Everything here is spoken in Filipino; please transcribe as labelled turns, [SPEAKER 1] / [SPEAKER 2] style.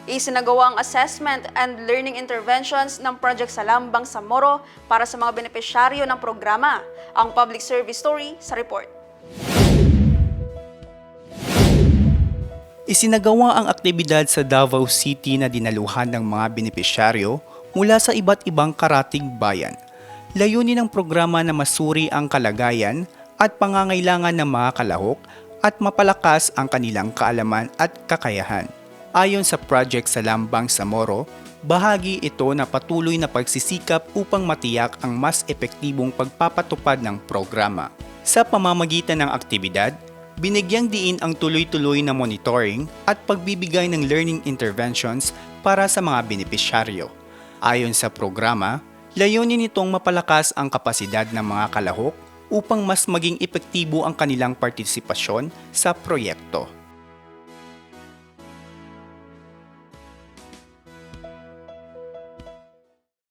[SPEAKER 1] Isinagawa ang assessment and learning interventions ng Project Salambang sa Moro para sa mga benepisyaryo ng programa. Ang public service story sa report.
[SPEAKER 2] Isinagawa ang aktibidad sa Davao City na dinaluhan ng mga benepisyaryo mula sa iba't ibang karatig bayan. Layunin ng programa na masuri ang kalagayan at pangangailangan ng mga kalahok at mapalakas ang kanilang kaalaman at kakayahan. Ayon sa Project Salambang sa Moro, bahagi ito na patuloy na pagsisikap upang matiyak ang mas epektibong pagpapatupad ng programa. Sa pamamagitan ng aktibidad, binigyang diin ang tuloy-tuloy na monitoring at pagbibigay ng learning interventions para sa mga benepisyaryo. Ayon sa programa, layunin nitong mapalakas ang kapasidad ng mga kalahok upang mas maging epektibo ang kanilang partisipasyon sa proyekto.